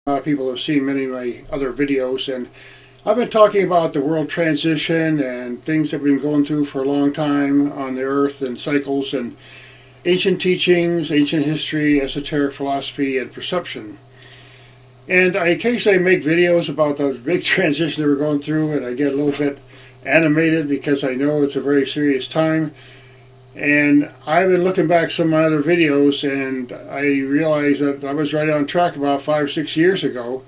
A lot of people have seen many of my other videos, and I've been talking about the world transition and things that we've been going through for a long time on the earth, and cycles and ancient teachings, ancient history, esoteric philosophy, and perception. And I occasionally make videos about the big transition that we're going through, and I get a little bit animated because I know it's a very serious time. And I've been looking back some of my other videos, and I realized that I was right on track about 5-6 years ago,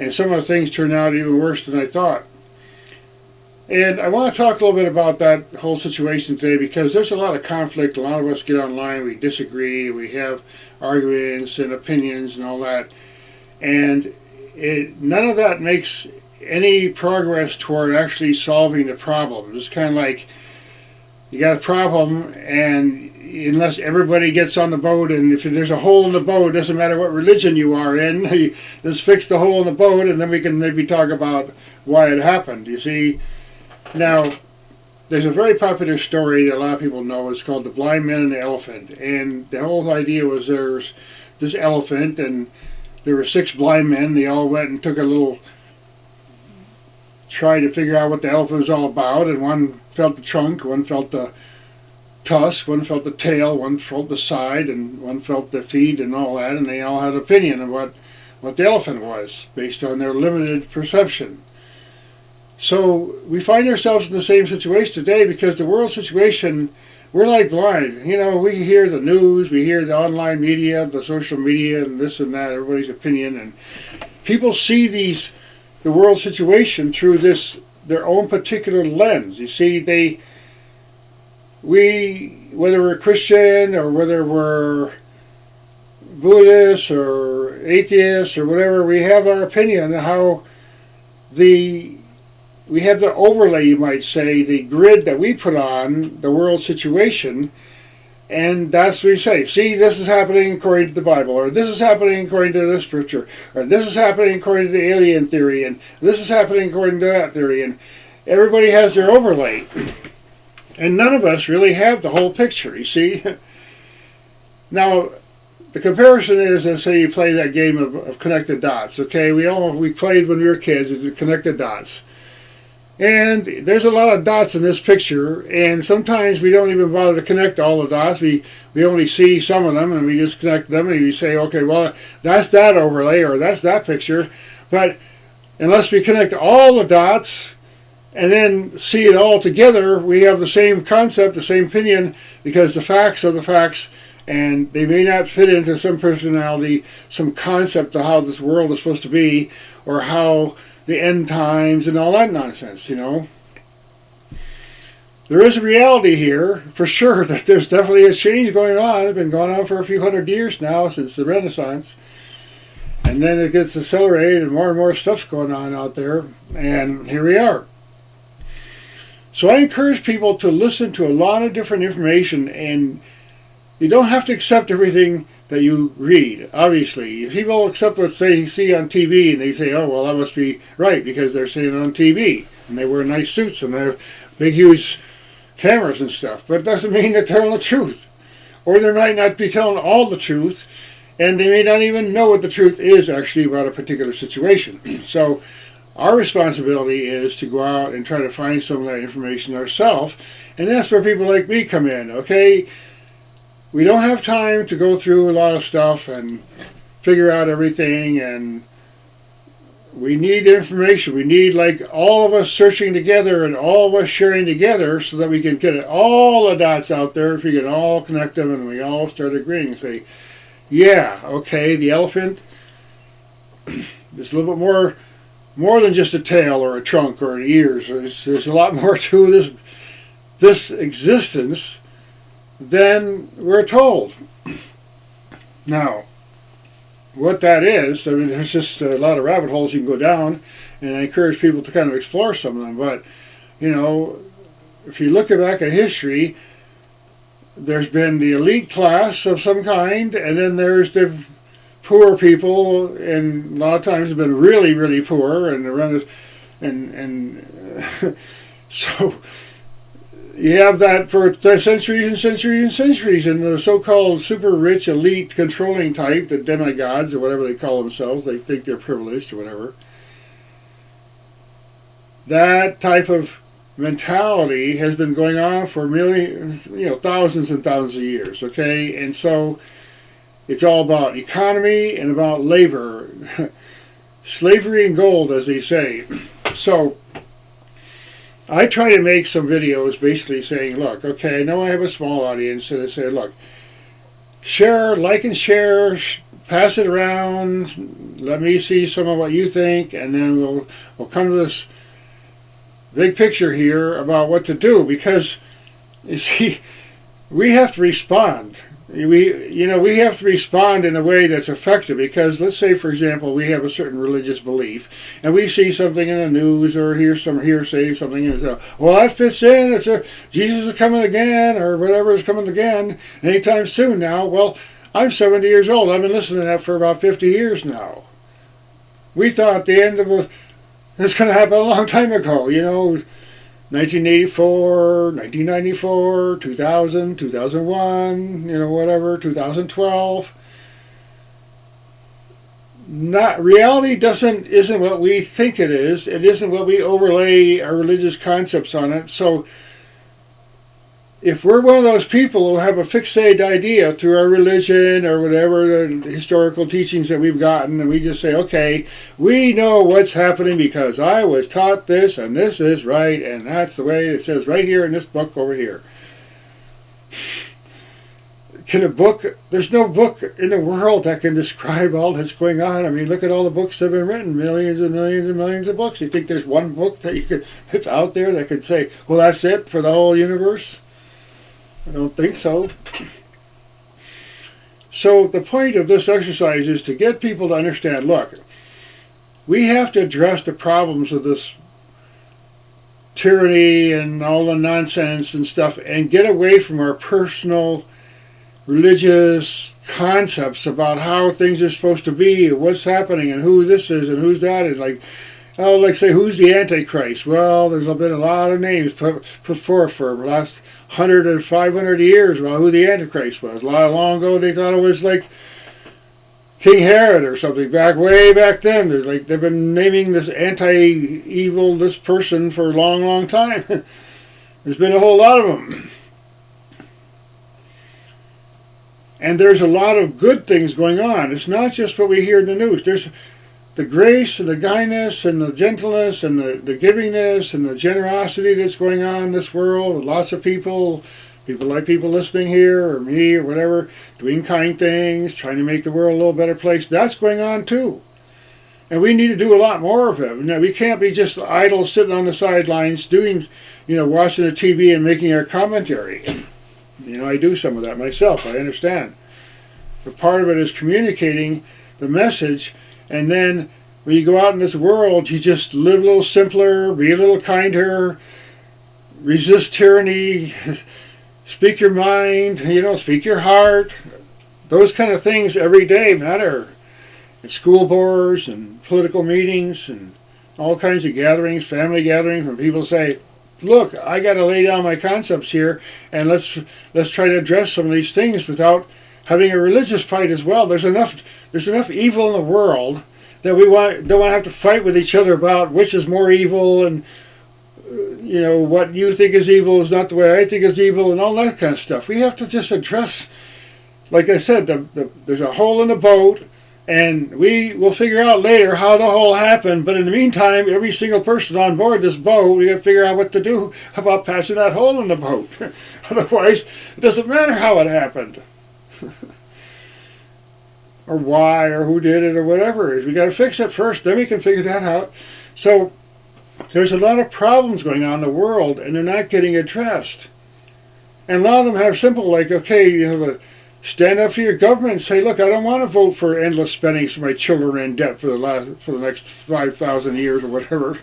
and some of the things turned out even worse than I thought. And I want to talk a little bit about that whole situation today, because there's a lot of conflict. A lot of us get online, we disagree, we have arguments and opinions and all that, and none of that makes any progress toward actually solving the problem. It's kind of like you got a problem, and unless everybody gets on the boat, and if there's a hole in the boat, it doesn't matter what religion you are in, let's fix the hole in the boat, and then we can maybe talk about why it happened. You see, now, there's a very popular story that a lot of people know. It's called The Blind Man and the Elephant. And the whole idea was there's this elephant, and there were 6 blind men. They all went and took a little try to figure out what the elephant was all about, and one felt the trunk, one felt the tusk, one felt the tail, one felt the side, and one felt the feet and all that, and they all had an opinion of what the elephant was based on their limited perception. So we find ourselves in the same situation today, because the world situation, we're like blind. You know, we hear the news, we hear the online media, the social media, and this and that, everybody's opinion, and people see the world situation through their own particular lens. You see, whether we're Christian or whether we're Buddhist or atheist or whatever, we have our opinion on how we have the overlay, you might say, the grid that we put on the world situation, and that's what we say. See, this is happening according to the Bible, or this is happening according to this scripture, or this is happening according to the alien theory, and this is happening according to that theory, and everybody has their overlay. And none of us really have the whole picture, you see. Now, the comparison is, let's say you play that game of connect the dots, okay? We played when we were kids, connect the dots. And there's a lot of dots in this picture, and sometimes we don't even bother to connect all the dots. We only see some of them, and we just connect them, and we say, okay, well, that's that overlay, or that's that picture. But unless we connect all the dots and then see it all together, we have the same concept, the same opinion, because the facts are the facts, and they may not fit into some personality, some concept of how this world is supposed to be, or how the end times and all that nonsense, you know. There is a reality here, for sure, that there's definitely a change going on. It's been going on for a few hundred years now, since the Renaissance. And then it gets accelerated, and more stuff's going on out there. And here we are. So I encourage people to listen to a lot of different information, and you don't have to accept everything that you read. Obviously, if people accept what they see on TV, and they say, oh, well, that must be right because they're seeing it on TV, and they wear nice suits and they have big huge cameras and stuff, but it doesn't mean they're telling the truth. Or they might not be telling all the truth, and they may not even know what the truth is actually about a particular situation. So our responsibility is to go out and try to find some of that information ourselves, and that's where people like me come in, okay? We don't have time to go through a lot of stuff and figure out everything, and we need information. We need, like, all of us searching together and all of us sharing together so that we can get all the dots out there, if we can all connect them, and we all start agreeing and say, yeah, okay, the elephant is a little bit more than just a tail or a trunk or ears. There's a lot more to this existence than we're told. Now, what that is, I mean, there's just a lot of rabbit holes you can go down, and I encourage people to kind of explore some of them. But, you know, if you look back at history, there's been the elite class of some kind, and then there's the poor people, and a lot of times have been really, really poor, and so You have that for centuries and centuries and centuries, and the so-called super rich elite controlling type, the demigods or whatever they call themselves, they think they're privileged or whatever. That type of mentality has been going on for millions, thousands and thousands of years, okay? And so it's all about economy and about labor. Slavery and gold, as they say. So I try to make some videos basically saying, look, okay, I know I have a small audience, and I say, look, share, like and share, pass it around, let me see some of what you think, and then we'll come to this big picture here about what to do, because, you see, we have to respond. We have to respond in a way that's effective, because let's say, for example, we have a certain religious belief, and we see something in the news or hear some hearsay, something, and well, that fits in, Jesus is coming again, or whatever is coming again, anytime soon now. Well, I'm 70 years old. I've been listening to that for about 50 years now. We thought the end of it's going to happen a long time ago, 1984, 1994, 2000, 2001, whatever, 2012. Reality isn't what we think it is. It isn't what we overlay our religious concepts on it. So if we're one of those people who have a fixated idea through our religion or whatever, the historical teachings that we've gotten, and we just say, okay, we know what's happening because I was taught this, and this is right, and that's the way it says right here in this book over here. There's no book in the world that can describe all that's going on. I mean, look at all the books that have been written, millions and millions and millions of books. You think there's one book that's out there that could say, well, that's it for the whole universe? I don't think so. So the point of this exercise is to get people to understand, look, we have to address the problems of this tyranny and all the nonsense and stuff and get away from our personal religious concepts about how things are supposed to be, what's happening, and who this is and who's that, and like say, who's the Antichrist? Well, there's been a lot of names put forth for the last 100 or 500 years about who the Antichrist was. Long ago, they thought it was like King Herod or something. Way back then, they've been naming this anti-evil, this person for a long, long time. There's been a whole lot of them. And there's a lot of good things going on. It's not just what we hear in the news. There's the grace and the kindness and the gentleness and the givingness and the generosity that's going on in this world. Lots of people like people listening here or me or whatever, doing kind things, trying to make the world a little better place. That's going on too. And we need to do a lot more of it. We can't be just idle sitting on the sidelines doing, watching the TV and making our commentary. I do some of that myself, I understand. But part of it is communicating the message, and then when you go out in this world, you just live a little simpler, be a little kinder, resist tyranny, speak your mind, speak your heart. Those kind of things every day matter. At school boards and political meetings and all kinds of gatherings, family gatherings, when people say, look, I got to lay down my concepts here, and let's try to address some of these things without having a religious fight as well. There's enough evil in the world that we don't want to have to fight with each other about which is more evil, and what you think is evil is not the way I think is evil, and all that kind of stuff. We have to just address, like I said, there's a hole in the boat. And we will figure out later how the hole happened. But in the meantime, every single person on board this boat, we got to figure out what to do about passing that hole in the boat. Otherwise, it doesn't matter how it happened. Or why, or who did it, or whatever it is. We got to fix it first, then we can figure that out. So there's a lot of problems going on in the world, and they're not getting addressed. And a lot of them have simple, like, okay, stand up for your government and say, look, I don't want to vote for endless spending so my children are in debt for the next 5,000 years or whatever,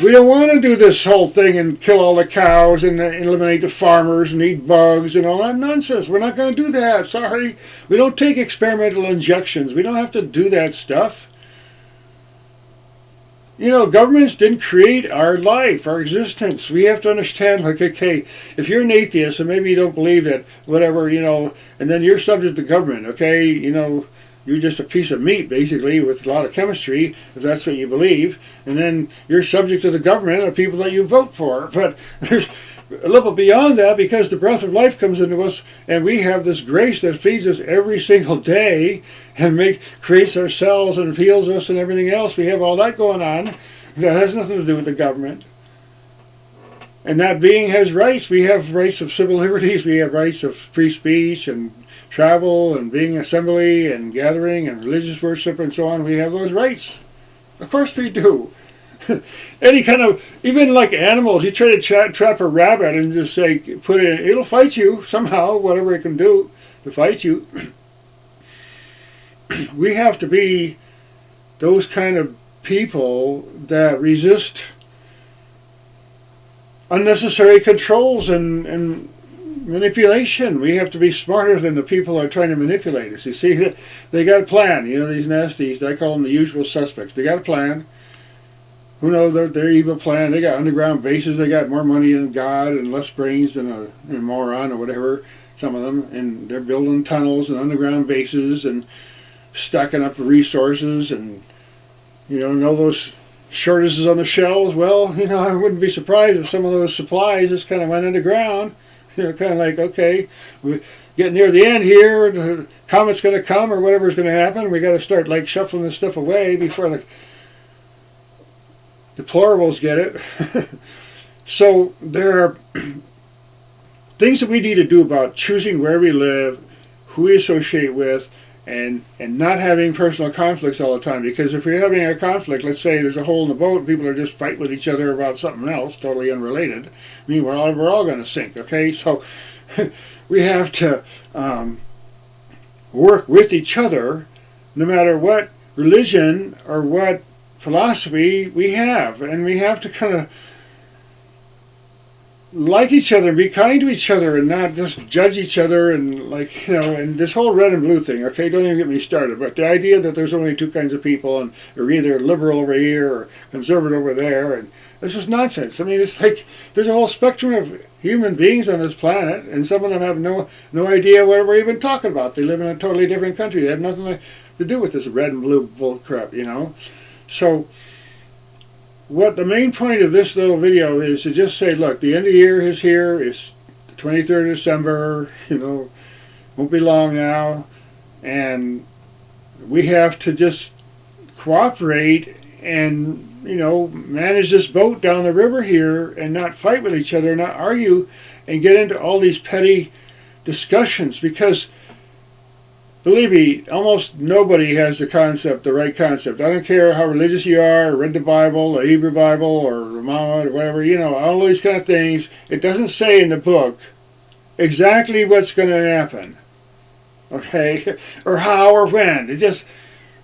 We don't want to do this whole thing and kill all the cows and eliminate the farmers and eat bugs and all that nonsense. We're not going to do that. Sorry. We don't take experimental injections. We don't have to do that stuff. You know, governments didn't create our life, our existence. We have to understand, like, okay, if you're an atheist and maybe you don't believe it, whatever, you know, and then you're subject to government, okay, you know, you're just a piece of meat, basically, with a lot of chemistry, if that's what you believe, and then you're subject to the government and the people that you vote for. But there's a little beyond that, because the breath of life comes into us, and we have this grace that feeds us every single day and creates our cells and heals us and everything else. We have all that going on that has nothing to do with the government. And that being has rights. We have rights of civil liberties. We have rights of free speech and travel and being assembly and gathering and religious worship and so on. We have those rights. Of course we do. Any kind of, even like animals, you try to trap a rabbit and just say, put it in, it'll fight you somehow, whatever it can do to fight you. We have to be those kind of people that resist unnecessary controls and manipulation. We have to be smarter than the people that are trying to manipulate us. You see, they got a plan. You know, these nasties, I call them the usual suspects. They got a plan. Who knows their evil plan? They got underground bases. They got more money than God and less brains than a moron or whatever, some of them. And they're building tunnels and underground bases and stacking up resources. And, you know those shortages on the shelves? Well, you know, I wouldn't be surprised if some of those supplies just kind of went underground. You know, kind of like, okay, we get near the end here, the comet's going to come or whatever's going to happen. We got to start like shuffling this stuff away before the deplorables get it. So there are things that we need to do about choosing where we live, who we associate with, and not having personal conflicts all the time. Because if we're having a conflict, let's say there's a hole in the boat and people are just fighting with each other about something else, totally unrelated, meanwhile we're all going to sink, okay? So we have to work with each other no matter what religion or what philosophy we have, and we have to kind of like each other and be kind to each other and not just judge each other and, like, you know, and this whole red and blue thing, okay, don't even get me started, but the idea that there's only two kinds of people and they're either liberal over here or conservative over there, and this is nonsense. I mean, it's like there's a whole spectrum of human beings on this planet, and some of them have no idea what we're even talking about. They live in a totally different country. They have nothing to do with this red and blue bull crap, you know. So what the main point of this little video is to just say, look, the end of the year is here. It's the 23rd of December, you know, won't be long now, and we have to just cooperate and, you know, manage this boat down the river here and not fight with each other, not argue and get into all these petty discussions, because believe me, almost nobody has the right concept. I don't care how religious you are, or read the Bible, the Hebrew Bible, or Muhammad, or whatever, you know, all these kind of things. It doesn't say in the book exactly what's going to happen, okay, or how or when. It just,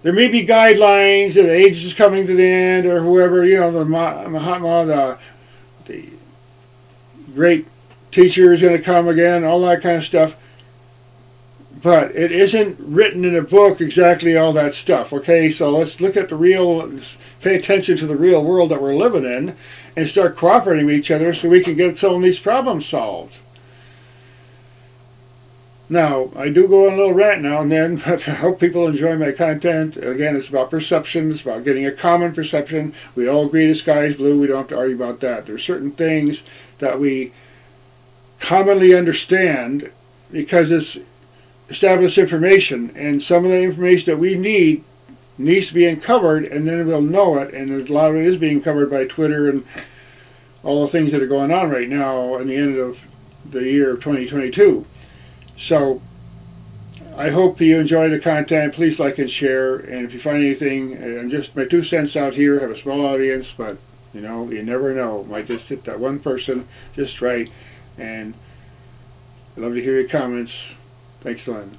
there may be guidelines, the age is coming to the end, or whoever, you know, the Mahatma, the great teacher is going to come again, all that kind of stuff. But it isn't written in a book exactly all that stuff, okay? So let's look at the real, pay attention to the real world that we're living in and start cooperating with each other so we can get some of these problems solved. Now, I do go on a little rant now and then, but I hope people enjoy my content. Again, it's about perception. It's about getting a common perception. We all agree the sky is blue. We don't have to argue about that. There's certain things that we commonly understand because it's established information, and some of the information that we need needs to be uncovered, and then we'll know it, and a lot of it is being covered by Twitter and all the things that are going on right now in the end of the year of 2022. So I hope you enjoy the content. Please like and share, and if you find anything, and just my 2 cents out here, have a small audience, but you know, you never know, might just hit that one person just right. And I'd love to hear your comments. Thanks, Len.